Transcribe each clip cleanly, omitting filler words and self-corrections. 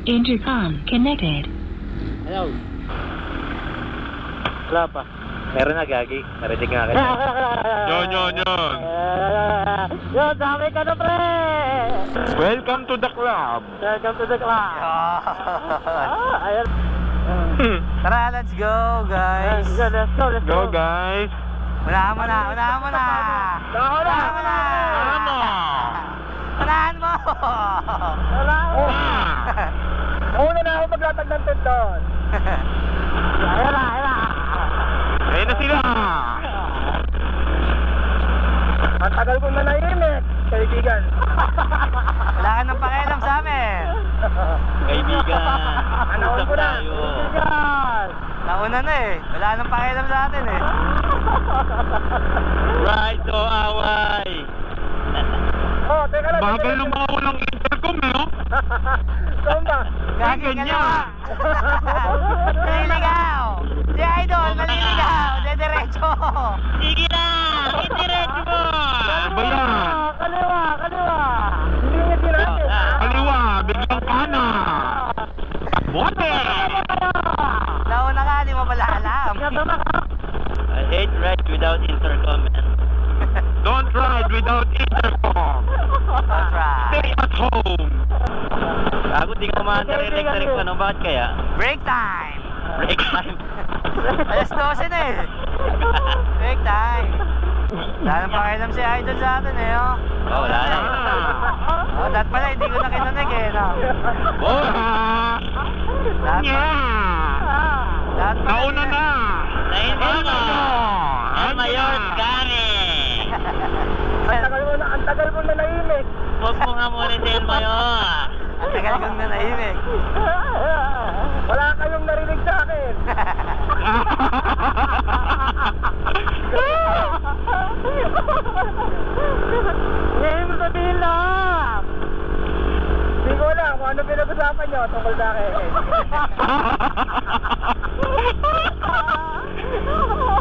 Intercom connected. Hello. Wala pa. Meron na, Gagi. Narinig nga kita. Yon. Yo, dami ka na, pre! Welcome to the club. Welcome to the club. Ayan. Tara, let's go, guys. Let's go. Go guys. Unahan mo na. Unahan mo. Unahan mo. Una na ako maglatag ng tent doon. Ayan na. Ayun na sila. Ang tagal ko nanahimik, kaibigan. Wala ka nang pakialam sa amin. Kaibigan. Anawin ko na. tayo. Kaibigan. Nauna na eh. Wala nang pakialam sa atin eh. Right to away. Oh, teka lang. Bagal ng mga walang intercom eh, oh. Saan ba? Gagi ka ganyan. naman. Naliligaw. Si Idol, naliligaw. Diretso. Sige na! Indiretso mo! Ano ba yan? Kaliwa. Hindi nga sinabi. Kaliwa, biglang kana. Bote! Nauna ka, di mo pala alam. I hate ride without intercom, man. Don't ride without intercom. Don't try. Stay at home. Ako di ko maantarinig-tarig pa nung bakit kaya? Break time. Break time. Alas 12 na eh. Break time. Wala nang pakialam si Idol sa atin eh, oh. Oh, wala na. Oh, dat pala, hindi ko na kinunig eh, no? Boha! Dat Nya! dat pala. Nauna na! Naintindihan mo. El Mayor, kami. Ang tagal mo na nahimik. Huwag mo nga muna din, El Mayor. Ang tagal kong nanahimik. Wala kayong narinig sa akin. Ngayon mo sabihin lang. Hindi ko alam kung ano pinag-usapan nyo tungkol sa akin.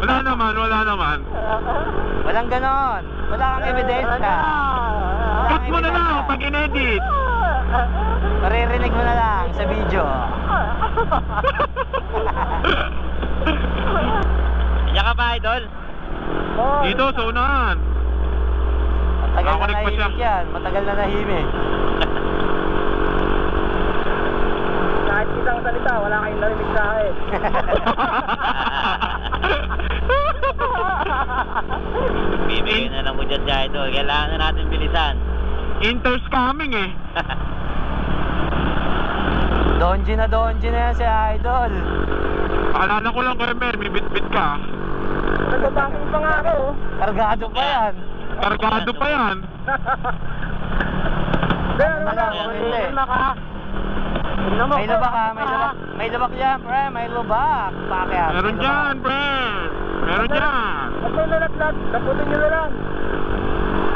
Wala naman. Walang ganon. Wala kang ebidensya. Cut mo na lang pag in-edit. Maririnig mo na lang sa video. Diyan ka ba, Idol? Dito sa unahan. Matagal na Nakakunik pa siya. nahimik yan. Matagal na nahimik. Kahit isang salita, wala kayong narinig sa akin. Bibigyan na lang mo dyan, Idol. Kailangan na natin bilisan. Inter's coming eh. Donji na yan si Idol. Alala ko lang kay Mel, may bit-bit ka. Nagbabanking pa nga ako. Kargado pa yan. Kargado pa yan. Pero Ano na lang, hindi. May lubak ha, may lubak dyan, pre, may lubak. Pakyat. Meron dyan, pre. Meron dyan. At may nalaglag, taputin nyo na lang.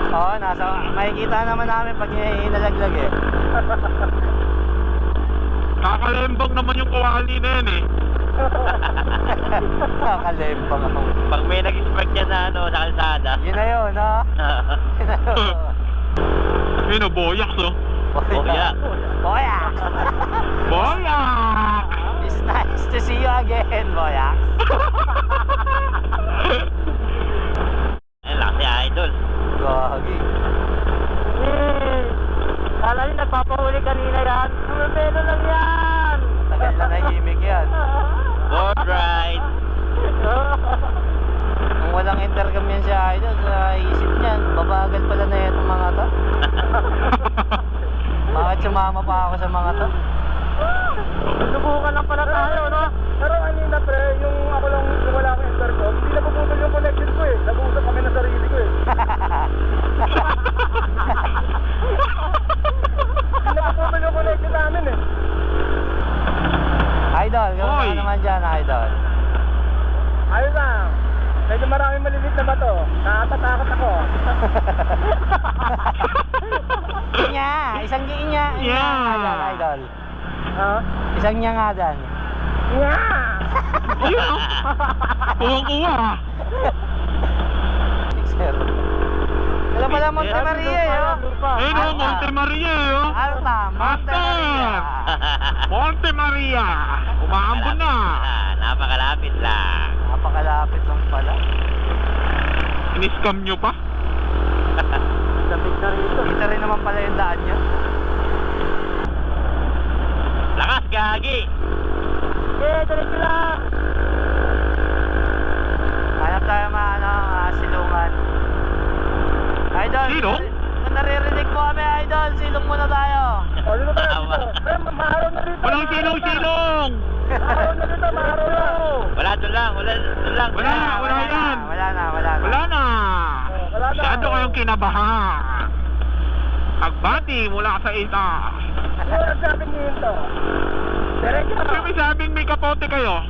Oo, makikita naman namin pag inalaglag eh. Kakalembang naman yung kawali na yan eh. Kakalembang ako. Pag may nag-expect dyan na sa kalsada. Yun na yun, no? Yun na yun. Yun o, boyak so. Boyak. Boyak. Boyak! It's nice to see you again, Boyak. Ayun lang si Idol. Gagi. Kala niyo nagpapahuli kanina yan? Pero lang yan! Tagal na nahimik yan. Board ride! Kung walang intercom yan si Idol, sa isip niyan, babagal pala na itong mga to. Bakit sumama pa ako sa mga to? Subukan lang pala tayo, no? Pero kanina, pre, yung ako lang wala akong intercom, hindi napuputol yung connection ko eh. Nag-uusap kami na sarili ko eh. Hindi napuputol yung connection namin eh. Idol, gano'n Oy. ka naman dyan, Idol. Ayun lang. Medyo maraming malilit na bato. Nakatatakot ako. Inya, isang inya Yeah. nga dyan, Idol. Ha? Isang niya nga dyan. Yeah! Kuwang-kuwa. Sir. Wala pala Monte Maria eh, oh. Ayun o, Monte Maria eh, oh. Alta, Monte Maria. Monte Maria. Umaambon na. Napakalapit lang. Napakalapit lang pala. Ini-scam nyo pa? Lapit na rito. Kita rin naman pala yung daan nyo. Lakas, gagi. Diretso lang. Hanap tayo silungan. Idol, Silong? kung naririnig mo kami, Idol, silong muna tayo. O, dito tayo dito. Pre, maaraw na dito. Walang silong-silong. Maaraw na dito, maaraw na. Wala, doon lang. Wala yan. Wala yan. Wala na. Wala na. Wala na. Masyado kayong kinabahan. Pagbati mula sa ita. Ano ang sabi niyo ito? Diretso na. Kasi may sabing may kapote kayo.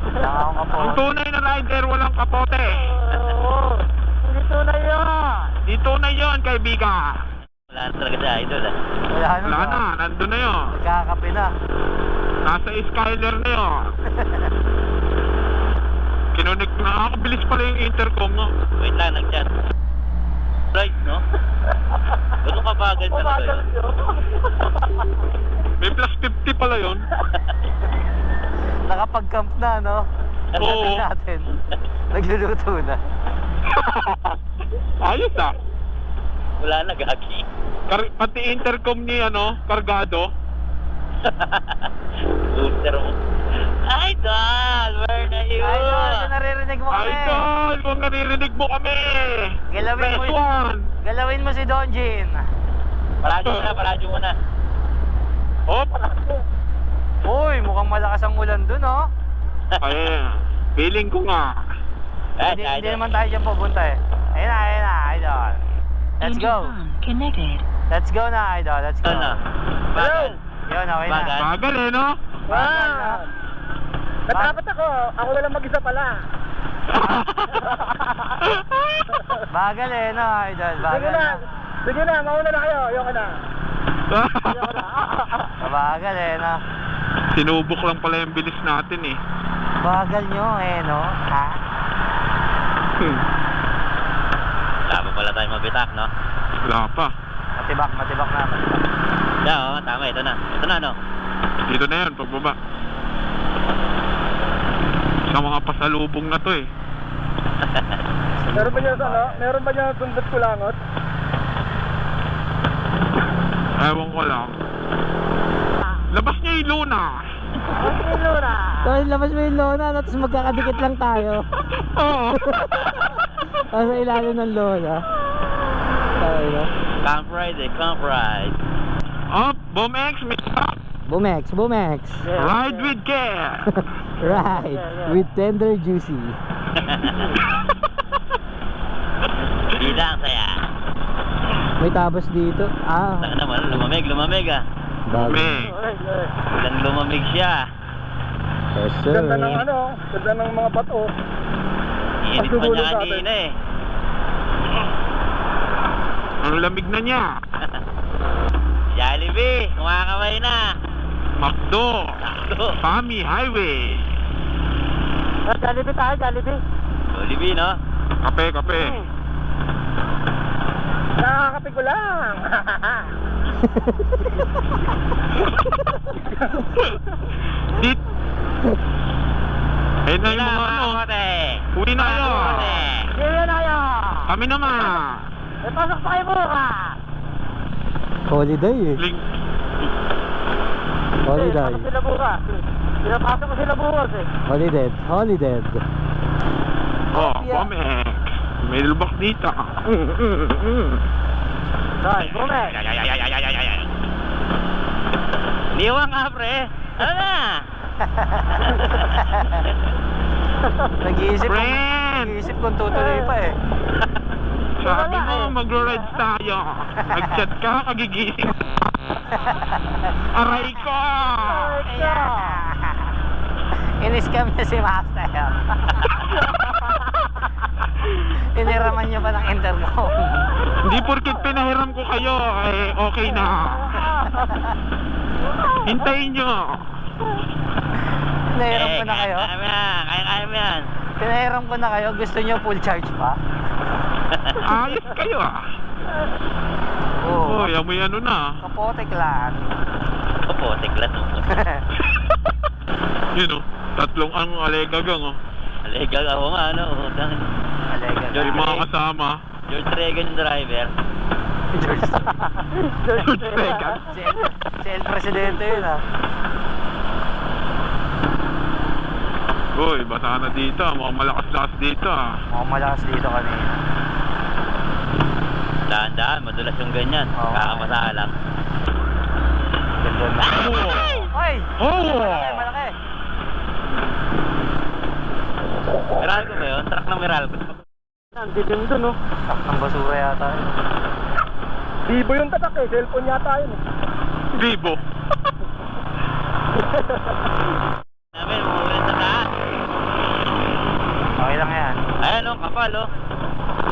Wala akong Ang kapo. tunay na rider walang kapote. Oo. Dito na yun. Dito na yon, kaibigan. Wala na talaga siya, idol. Wala na. Wala na, nandun na yun. Nagkakape na. Nasa Skyler na yun. Kinonek na ako, bilis pala yung intercom no. Wait lang, nag-chat. Right, no? Ganun kabagal talaga Umagal yun. yun. May plus 50 pala yun. Nakapag-camp na, no? Oo. Natin. Nagluluto na. Ayos ah. Wala na, gagi. Pati intercom ni kargado. Booster mo. Idol, where na yun? Idol, kung naririnig mo kami. Idol, kung naririnig mo kami. Galawin mo, Press 1. galawin mo si Donjin. Paradyo mo na. Oh, Uy, mukhang malakas ang ulan dun, oh. ayun. Feeling ko nga. Hindi naman tayo dyan pupunta eh. Ayun na, Idol. Let's go. Intercom connected. Let's go na, Idol. Let's go. Ano? Bagal. Yun, okay na. Bagal. Bagal eh, no? Wow. Natapat ako. Ako na lang mag-isa pala. Bagal eh, no, Idol. Sige Bagal na. na. Sige na, mauna na kayo. Ayoko na. Ayoko na. Bagal eh, no. Sinubok lang pala yung bilis natin eh. Bagal nyo eh, no. Ha? Wala pa pala tayo mabitak, no? Wala pa. Matibak na, matibak. Yeah, oo, tama. Ito na. Ito na, no? Dito na yan, pagbaba. Sa mga pasalubong na to eh. Meron ba niya Meron ba niya sundot kulangot? Ewan ko lang. Labas niya yung Luna. Ano na? Tapos labas mo yung lona, tapos magkakadikit lang tayo. Oo. Sa ilalim ng lona. Tayo na. Camp ride eh, camp ride. Up, Bomex, may up. Bumex. Ride with care. Right. With tender juicy. Bida ang saya. May tabas dito. Saka naman, lumamig ah. Bago. Bomex. Ilang lumamig siya. Yes, sir. Ganda ng ganda ng mga bato. Iinit pa niya kanina eh. Ang lamig na niya. Jollibee, kumakamay na. Macdo. Pami Highway. Jollibee tayo, Jollibee. Jollibee, no? Kape. Nakakape ko lang. Dit. Eh na yung mga Kote. Uwi na kayo. Sige na kayo. Kami naman. Pasok pa kayo bukas. Holiday eh. Holiday. Pasok sila bukas. Pinapasok ko sila bukas eh. Holiday. Oh, Bomex. May lubak dito. Dahil, bumek. Liwa nga, pre. Ano na? Nag-iisip kung tutuloy pa eh. Sabi mo, magro-rides tayo. Nag-chat ka, kagigising. Aray ko! In-scam niya si Master. Iniraman niyo pa ng intercom. Hindi porkit pinahiram ko kayo, eh okay na. Hintayin nyo. Pinahiram ko na kayo. Kaya mo yan. Pinahiram ko na kayo. Gusto niyo full charge pa? Ayos kayo ah. Oo. Oh, amoy ano na. Kapote clan. Opo, teklat. Yun oh. Tatlong ang alegagang oh. Legal ako nga, ano. Alega na. Yung mga kasama. George Reagan yung driver. George. George Reagan. Si El Presidente yun ah. Uy, basa na dito. Mukhang malakas-lakas dito ah. Mukhang malakas dito kanina. Daan-daan, madulas yung ganyan. Oo. Kakamasa lang. Ganda na. Oh! Oy! Oh! Malaki! Meralco ba yun? Truck ng Meralco. Anditin dun, no? Sak ng basura yata yun. Bibo yung tatak eh. Cellphone yata yun. Bibo. Namin, umuulan sa taas. Okay lang yan. Ayan o, kapal o.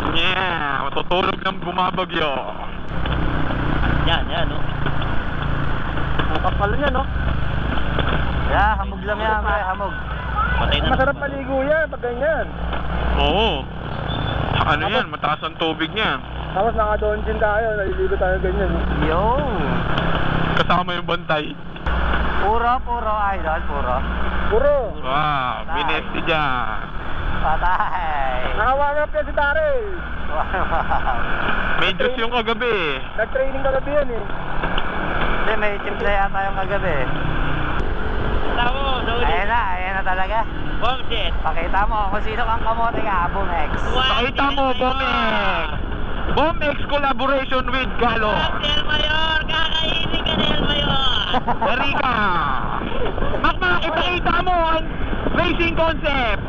Yeah, matutulog ng bumabagyo. Yan o. Ang kapal niya, no? Yeah, hamog lang yan, pre. Hamog. Patay na. Masarap maligo yan pag ganyan. Oo. Ano yan, mataas ang tubig niya. Tapos naka-donjin tayo. Naliligo tayo ganyan. no? Yo! Kasama yung bantay. Puro, idol. Puro. Puro. Wow, binesti dyan. Patay! Nakawarm up yan si Daryl. May juice yung kagabi. Nag-training kagabi yan eh. Hindi, may timpla yata yung kagabi. Tamo, sa uli. Ayan na talaga. Bombshell. Pakita mo kung sino kang kamote ka, Bumex. Pakita mo, Bomex! Bomex collaboration with Galo. Del Mayor, kakainin ka Del Mayor. Erika! Makmak, ipakita mo ang racing concept.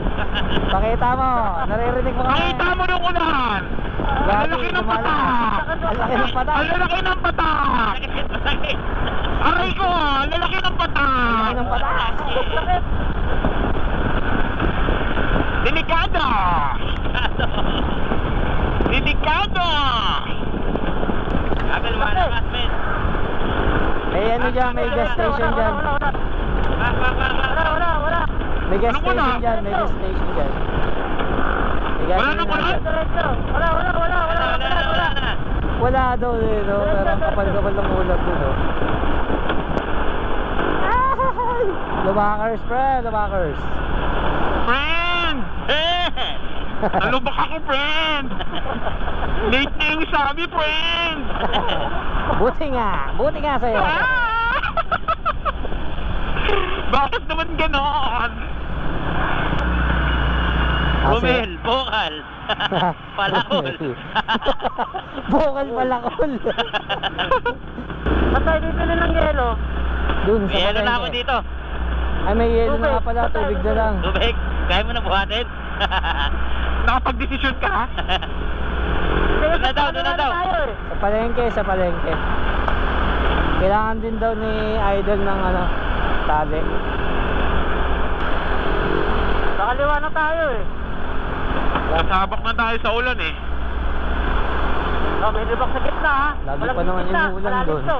Pakita mo, naririnig mo kami. Pakita mo nung unahan. Ang lalaki ng patak. Ang laki ng patak. Ang lalaki ng patak. Aray ko, ang lalaki ng Ang patak. laki ng patak. Delikado. Delikado. Abel, malakas, men. May ano dyan, may gas station dyan. Wala. May gas Anong wala? station dyan, may gas station dyan. May gas Wala na, station wala. dyan. Wala. Wala daw eh, no? Pero ang kapal-kapal ng ulat doon, no? Lumakers, pre, lumakers. Friend! Nalubak ako, friend! Late na yung sabi, friend! Buti nga sa'yo. Ah! Bakit naman ganon? Bumel, bokal. Palakol. Bukal palakol. Patay dito na ng yelo. Dun sa May yelo na palengke. ako dito. Ay, may yelo na nga pala, tubig na lang. Tubig, kaya mo na buhatin. Nakapag-desisyon ka? Doon na daw. Sa palengke. Kailangan din daw ni Idol ng ano, tali. Nakaliwa na tayo eh. Nasabak na tayo sa ulan eh. Oh, may libak sa gitna ha. Lagi Walang pa naman gitna, yung ulan malalim doon. to.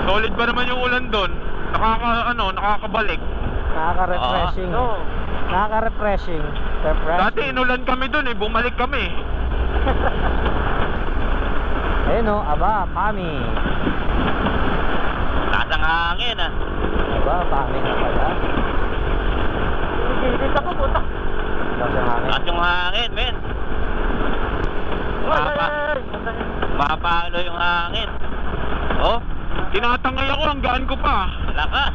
Solid ba naman yung ulan doon? Nakakabalik. Nakaka-refreshing. Oo. Nakaka-refreshing. Refreshing. Dati inulan kami doon eh, bumalik kami. Ayun o, aba, Pami. Taas ang hangin, ah. Aba, Pami na pala. Hindi ako puta. Tapos ang hangin. Taas yung hangin, men. Mapalo yung hangin. Oh, Tinatangay ako, ang gaan ko pa. lakas.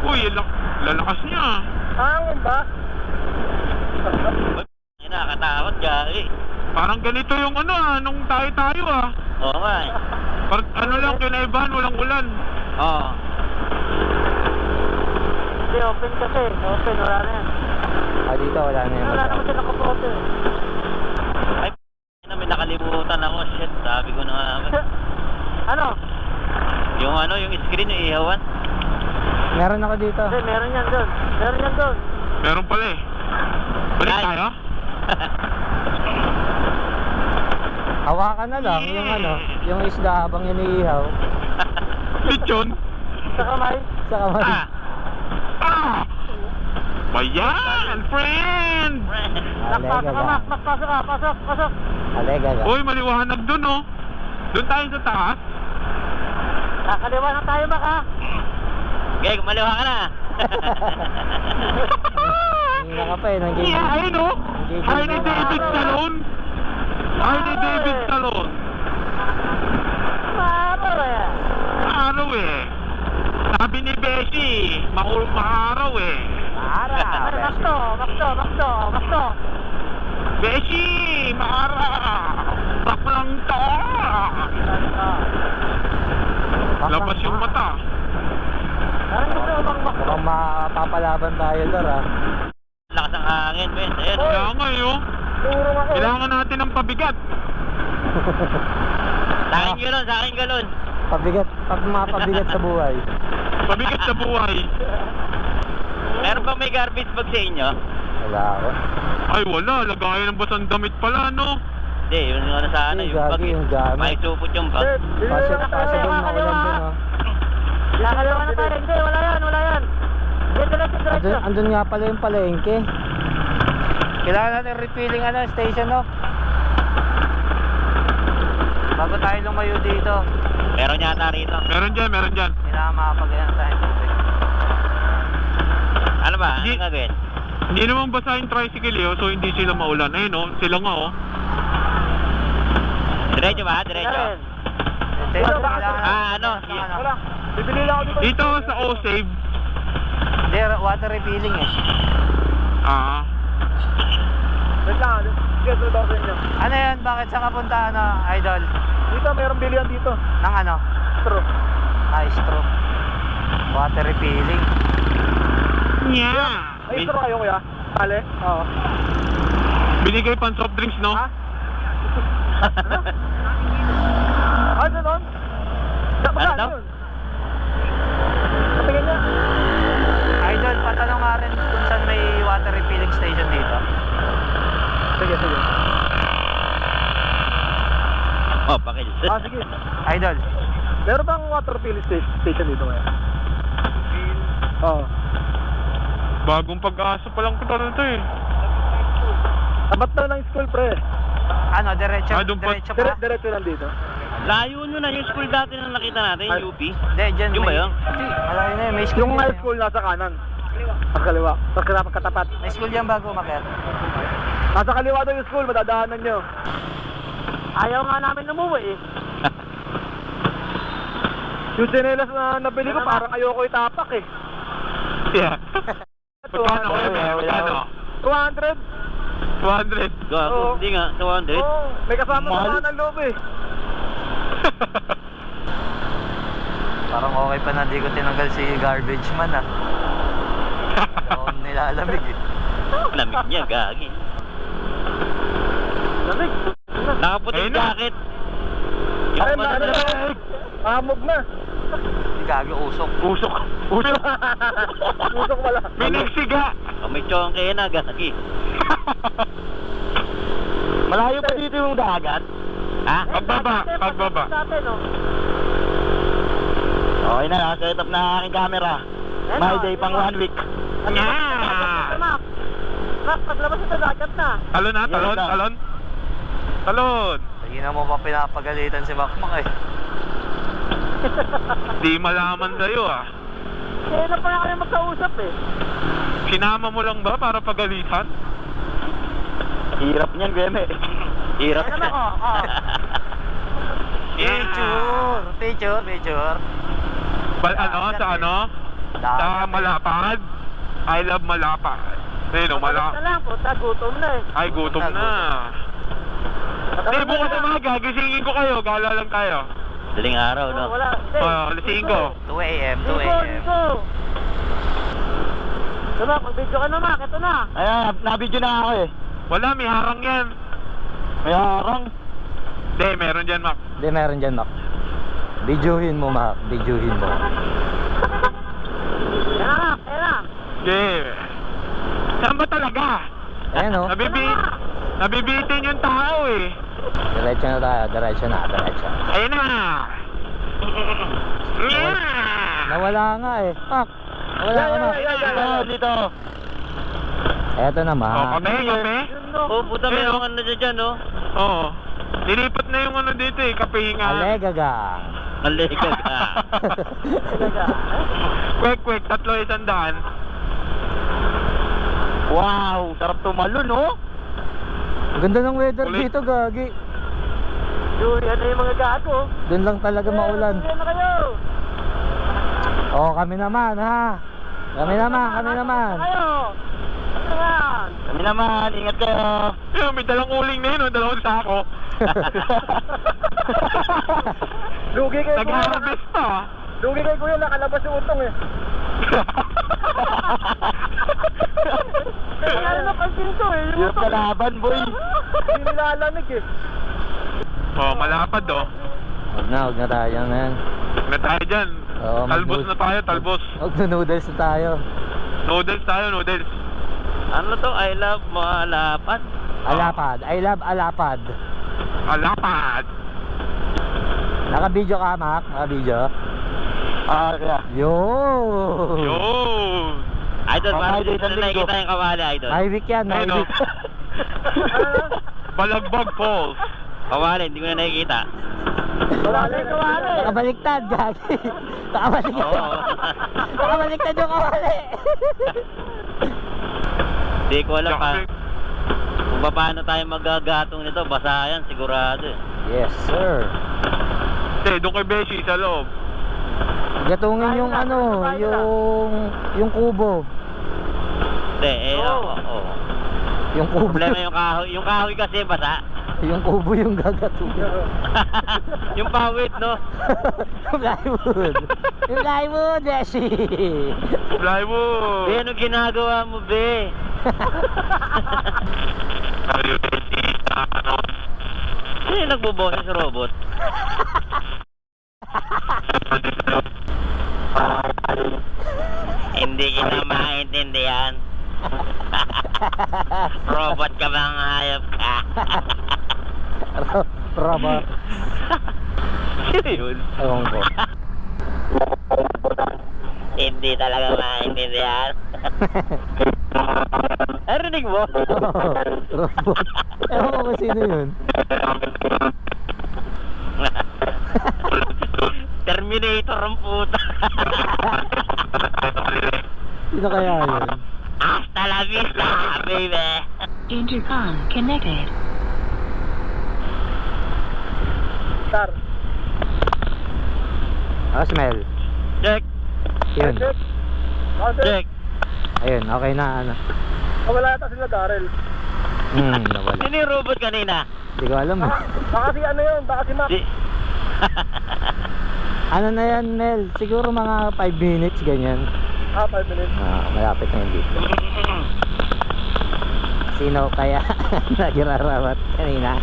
Uy, lalakas niya. Hangin ba? Nakakatakot, gari. Parang ganito yung nung tayo ah. Oo nga, eh. Parang lang, kinaibahan, walang ulan. Oo. Hindi, open kasi. Open, wala na yan. Ah, dito wala na yung Wala naman siya nakapote. Ay, may nakalimutan ako. Shit, sabi ko na nga. Ano? Yung screen, yung ihawan. Meron ako dito. Hindi, meron yan doon. Meron yan doon. Meron pala eh. Balik Ay. tayo? Hawakan na lang yung isda habang iniihaw. Lechon? Sa kamay. Sa kamay. Ah! Bayan! Friend! Friend! Pasok ka, Mac. Mac, pasok ka. Pasok. Alega ka. Uy, maliwanag dun, oh. Doon tayo sa taas. Kakaliwa na tayo, Mac, ha? Okay, kumaliwa ka na. Hina ka pa eh, nanggigil. Yeah, ayun, oh. Harley David Salon. Harley David Salon. Maaraw eh. Araw eh. Sabi ni Beshi, maaraw eh. Makto. Beshi, maaraw. Rak lang to. Labas yung mata. Parang gusto mo bang makto? Mukhang mapapalaban tayo doon ah. Lakas ang hangin, Ben. Ayan. Kaya ngayon, Turong ako. kailangan natin ng pabigat. Sa akin galon. Pabigat, mapabigat sa buhay. Pabigat sa buhay. Meron ba may garbage bag sa inyo? Wala ako. Ay wala, lagayan ng basang damit pala, no? Hindi, yung ano sana, Ay, yung bag. gagi, yung gamit. May supot yung bag. Pasok doon maulan doon oh. Kakaliwa na tayo. Hindi, wala yan. Diretso. Andun nga pala yung palengke. Kailangan natin refilling station no? Bago tayo lumayo dito. Meron yata rito. Meron dyan. Kailangan makapagyan tayo tubig. Ano ba? Hindi. Ano gagawin? Hindi naman basa yung tricycle eh, oh, so hindi sila maulan. Ayun oh, sila nga oh. Diretso ba? Diretso? Ano? Wala. Bibili lang ako dito. Dito sa O-Save. Hindi, water refilling eh. Ah, Wait lang. Sige, sunod ako sa inyo. Ano yan? Bakit sa kapunta idol? Dito, mayroong bilihan dito. Nang ano? True. Straw. Water refilling. yeah. Ay, straw kayo, kuya? Kale? Oo. Binigay pang soft drinks, no? Ha? Ano nun? Magkano Ano? yun? Patingin niya. Idol, patanong nga rin kung saan may water refilling station dito. Sige. Oh, pakil. Sige. Idol, Meron bang water filling station dito ngayon? Oo. Bagong pag-asa pa lang kita nito eh. Tapat na ng school, pre. ano, diretso Ah, doon pa- diretso pa? Diretso lang dito. Layo nyo na yung school dati na nakita natin, Ay. yung UP. Hindi, dyan Yung ba yun? Hindi, malayo na yun. May school Yung yan, high eh. school nasa kanan. Sa kaliwa. Sa katapat. May school yan bago umakyat. Nasa kaliwa daw yung school, madadaanan nyo. Ayaw nga namin umuwi eh. Yung sinelas na nabili ko, parang ayoko itapak eh. Yeah. Magkano kayo, magkano? 200? 200. Gago, Oo. hindi nga, 200. Oo, may kasama Mahal. sa ng loob eh. Parang okay pa na di ko tinanggal si garbage man ah. Hindi ako nilalamig eh. Lamig niya, gagi. Lamig. Nakaputing Ayun na. jacket. Ay, Yung pala na. Amog na. Gagi usok. Usok. Usok pala. Pinagsiga. Oh, may chongke na, gagi. Malayo pa dito yung dagat. Ha? Pagbaba. Okay na, nakaset up na aking camera. My day pang 1 week. Yeah. Mac, paglabas ito dagat na. Talon. Hindi na mo pa pinapagalitan si Makmak eh. Di malaman sa'yo ah. Kailan pa na kami magkausap eh. Sinama mo lang ba para pagalitan? Hirap niyan, Geme. Hirap. Ano ako? Oh. Picture. Sa ano? Sa Malapad? I love Malapad. Ayun o, Na lang, puta, gutom na eh. Ay, gutom na. Hindi, bukas umaga, gisingin ko kayo, gala lang tayo. Daling araw, no? Wala. Gisingin ko. 2 a.m. Ligo. Diba, mag-video ka na, Mac. Ito na. Ayan, nabidyo na ako eh. Wala, may harang yan. May harang. Hindi, meron dyan, Mac. Hindi, meron dyan Mak. Videohin mo Mak, videohin mo. Yan na, yan na. Okay. Saan ba talaga? Ayan o. Nabibitin yung tao eh. Diretso na tayo, diretso na. Ayun na. Yeah. Nawala nga eh. Mak, nawala ka Mak. Dito. Eto Oh, naman. kape. Oh, puta, meron ka na dyan, no? Oo. Nilipat na yung ano dito eh, kapehinga. Alegagang. Malega ka. Kwek, 300. Wow, sarap tumalo, no? Ganda ng weather Ulit. dito, gagi. Dude, ano yung mga gato? Doon lang talaga maulan. Yan na kayo! Oh, kami naman, ha. Kami naman. Kayo! Ano yan? Kami naman, ingat kayo. Yung may dalang uling na yun, dalawang sako. Lugi kayo kuya. Nag-harvest pa. Lugi kayo kuya, nakalabas yung utong eh. Kaya na pansin to eh. Yung Hirap utong. kalaban, boy. Hindi nilalamig eh. Oh, malapad oh. Huwag na tayo na yan. Na tayo dyan. Oo, Talbos mag- na tayo, talbos. Huwag na noodles na tayo. Noodles tayo, noodles. Ano to? I love malapan. Alapad. I love alapad. Alapad. Naka-video ka, Mac? Naka-video? Kaya. Yo! Yun. Idol, Mamaya parang dito dito na ng linggo. nakikita yung kawali, Idol. May week yan, may Ayun, oh. week. Balagbag Falls. Kawali, hindi ko na nakikita. Kawali. Nakabaliktad, gagi. Nakabaliktad. Oo. Nakabaliktad yung kawali. Hindi ko alam pa. Tsaka- Kung paano tayo magagatong nito, basa yan, sigurado eh. Yes, sir. Hindi, doon kay Beshi sa loob. Gatungin yung ano, yung kubo. Hindi, Oo. oo. Yung kubo. Problema yung kahoy. Yung kahoy kasi basa. Yung kubo yung gagatungin. Yung pawit, no? Yung plywood. Yung plywood, Beshi. Plywood. Be, ano ginagawa mo, be? Sino yung nagbuboses sa robot? Hindi kita maintindihan. Robot ka bang hayop ka? Robot. Sino yun? Ewan ko. Hindi talaga maintindihan. Narinig mo? Robot. Ewan ko kung sino yun. Terminator ang puta. Sino kaya yun? Hasta la vista, baby. Intercom connected. Star. Smell. Check, Yun. Check. Check. check. Ayun, okay na ano. Wala yata sila Darrell. Nawala. Sino yung robot kanina? Hindi ko alam. Baka si ano yun, baka si Mac. Si... Ano na yan, Mel? Siguro mga 5 minutes, ganyan. 5 minutes. Malapit na yun dito. Sino kaya nagirarawat kanina?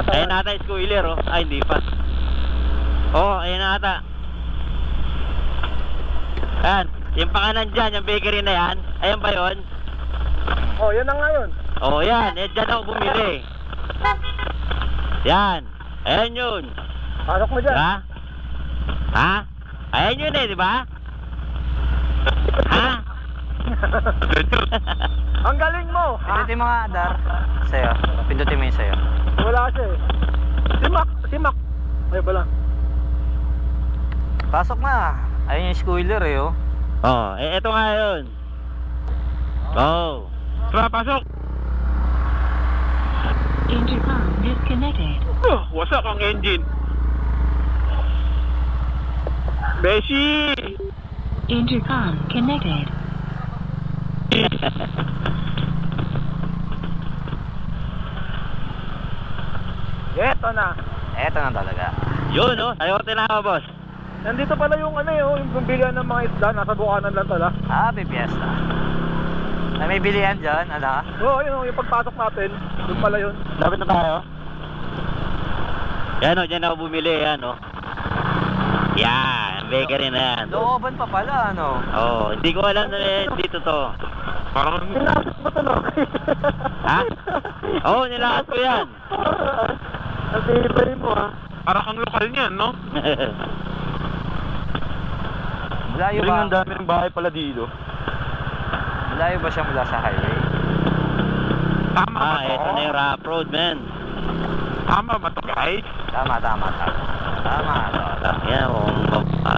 Ayun ata yung spoiler, oh. Ay, hindi pa. Oh, ayun ata. Yan. Yung pakanan dyan, yung bakery na yan. Ayan ba yun? Oh, yan na nga yun. Oh, yan. Eh, dyan ako bumili. Yan. Ayan yun. Pasok mo dyan. Ha? Ha? Ayan yun eh, di ba? Ha? Ang galing mo. Pindutin mo nga, Dar. Sa'yo. Pindutin mo yung sa'yo. Wala siya eh. Si Mac. Ay, wala. Pasok na. Ayun yung spoiler eh, oh. Oh, eh, eto nga yun. Oh. Tara, pasok. Intercom disconnected. Wasak ang engine. Beshi! Intercom connected. Eto na. Eto na talaga. Yun, oh. Sayote na ako, boss. Nandito pala yung ano eh, yung pambilihan ng mga isda. Nasa bukanan lang pala. Happy Fiesta. Ay, may bilihan dyan, ala? Oo, yun yung pagpasok natin. Yung pala yun. Lapit na tayo. Yan, oh. Dyan ako bumili, yan, oh. Yan. Bakery na yan. Looban pa pala, ano? Oh, hindi ko alam na dito to. Parang... Pinasok mo to, no? Ha? Oo, nilakas ko yan. Ang tibay mo, ha? Parang kang lokal niyan, no? Layo ba? dami ng bahay pala dito. Malayo ba siya mula sa highway? Tama ba to? Ito na yung rough road, man. Tama ba to, guys? Tama to. Yan,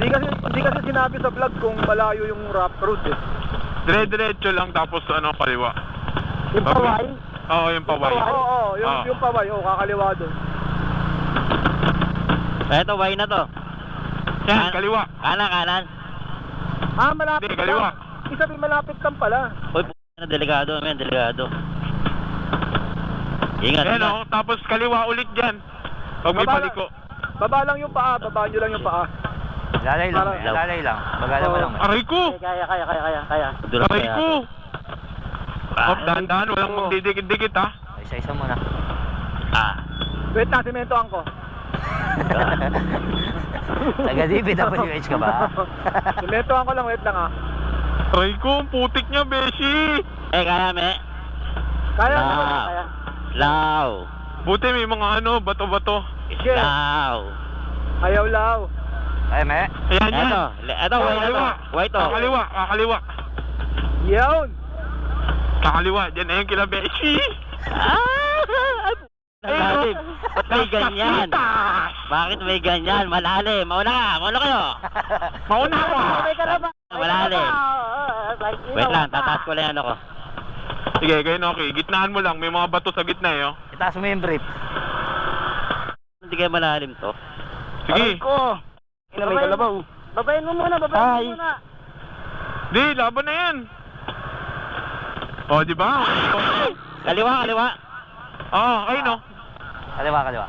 Hindi kasi sinabi sa vlog kung malayo yung rough road eh. Dire-diretso lang tapos ano, kaliwa. Yung paway? Oo, yung paway. Oo, yung paway, kakaliwa doon. Ito, way na to. Yan, kaliwa. Kanan. Malapit Hindi, kaliwa. Isa din malapit lang pala. Uy, na delikado, men, delikado. Ingat, Yan ingat. o, tapos kaliwa ulit dyan. Pag may Baba paliko. Baba lang yung paa, baba nyo lang yung paa. Lalay lang. Bagala mo lang. Aray ko! Kaya. Dulas Aray kaya ko! to. Oh, dahan-dahan, walang magdidikit-dikit ha. Isa-isa muna. Wait na, simentohan ko. Taga DPWH ka ba? Simentohan ko lang, wait lang ah. Aray ko, ang putik niya, Beshi! Kaya, me. Kaya. Law. Buti may mga ano, bato-bato. Sige. Law. Ayaw law. Ay, me. Ayan yan. Ito, way na to. Way to. Kakaliwa. Yun. Kakaliwa, dyan na yung kila Beshi. Malalim. Ba't may ganyan? Bakit may ganyan? Malalim. Mauna kayo. Mauna ako! Malalim. Wait lang, tataas ko lang ano ko. Sige, kayo okay. Gitnaan mo lang, may mga bato sa gitna eh. Oh. Itaas mo yung brief. Hindi kayo malalim to. Sige. May kalabaw. Babayin mo muna. Di, laban na yan. O, di ba? Kaliwa. Ayun o. Kaliwa.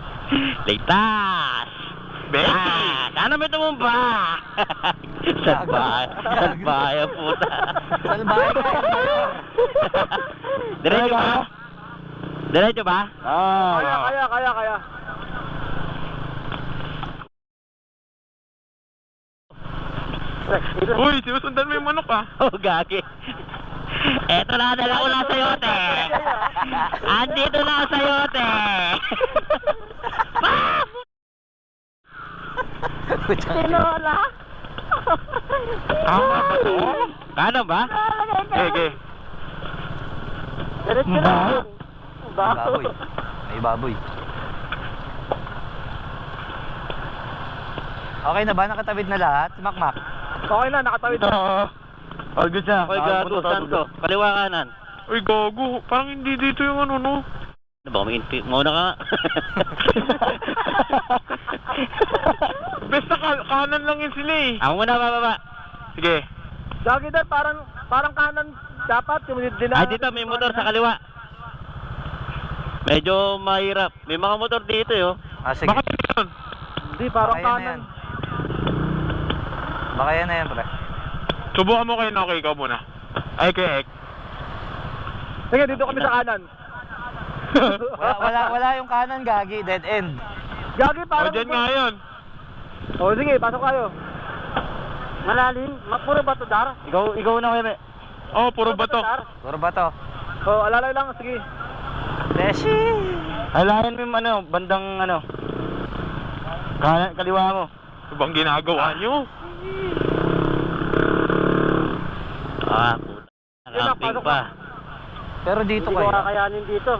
Ligtas! Beshi! Sana may tumumba! Salbay ang puta. Salbahe ka eh. Diretso ba? Kaya. Uy, sinusundan mo yung manok ah. Oh, gagi. Eto na, dala ko na sayote. Andito na ang sayote. Tinola. Tama ba to? Kano ba? Sige. May baboy. Okay na ba? Nakatabid na lahat? Makmak. Okay na, nakatawid Ito. na. All good na. Ako'y gato. Saan to? Kaliwa kanan. Uy, gogo. Parang hindi dito yung ano, no? Ano ba? Mauna ka nga. Basta kanan lang yun sila eh. Ako muna bababa. Sige. Lagi din, parang kanan dapat. Yung Ay, dito may motor sa kaliwa. Medyo mahirap. May mga motor dito yo. Sige. Bakit yun? Hindi, parang Baka yan na kanan. yan. Baka yan na yan, pre. Subukan mo kayo, okay, ikaw muna. Ay, kay Ek. Sige, dito kami sa kanan. Wala yung kanan, gagi. Dead end. Gagi, O, parang... dyan nga yun. O, sige, pasok kayo. Malalim? Puro bato, Dar? Ikaw na kayo. Oh, puro bato. Puro ba to? O, alalay lang, sige. Beshi! Alayan mo yung ano, bandang ano. Kaliwa mo. Ano bang ginagawa nyo? Puta. Camping pa. Pero dito kayo. kakayanin dito.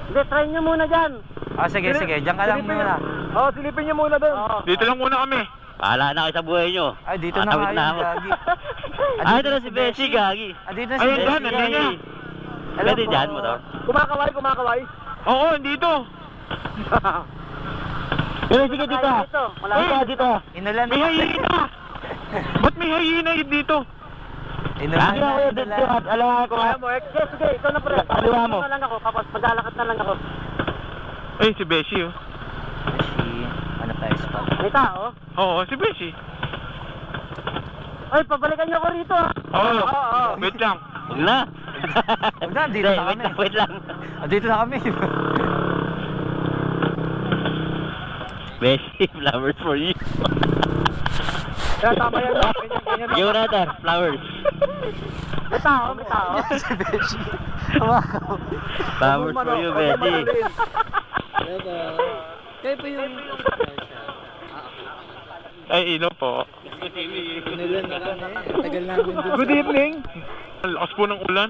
Hindi, try nyo muna dyan. Sige. Diyan ka lang muna. Oo, silipin nyo muna doon. Dito lang muna kami. Bahala na kayo sa buhay nyo. Ay, dito na Tawid nga yun, ako. gagi. Ay, ito na si Beshi, gagi. Dito na si Ayun Beshi. dyan, nandiyan niya. Pwede dyan, motor. Kumakaway. Oo, dito. Pero sige dito. Dito. Inulan May hyena. Ba't may hyena dito? Inulan Lagi ako dito. Alam ko. Kaya mo, sige, ikaw na pre. Kaliwa mo. na lang ako, kapag maglalakad na lang ako. Ay, si Beshi oh. Beshi. Ano tayo spot? May tao? Oo, si Beshi. Ay, pabalikan nyo ako rito. Oo. Wait lang. Huwag na. Huwag na, dito na kami. Wait lang. Dito na kami. Beshi, flowers for you. Kaya tama yan. Ganyan. Give another, flowers. May tao. Si Beshi. Flowers for you, Beshi. Kayo pa yung... Ay, ilo po. Inulan na kami. Tagal namin dun. Good evening. Ang lakas po ng ulan.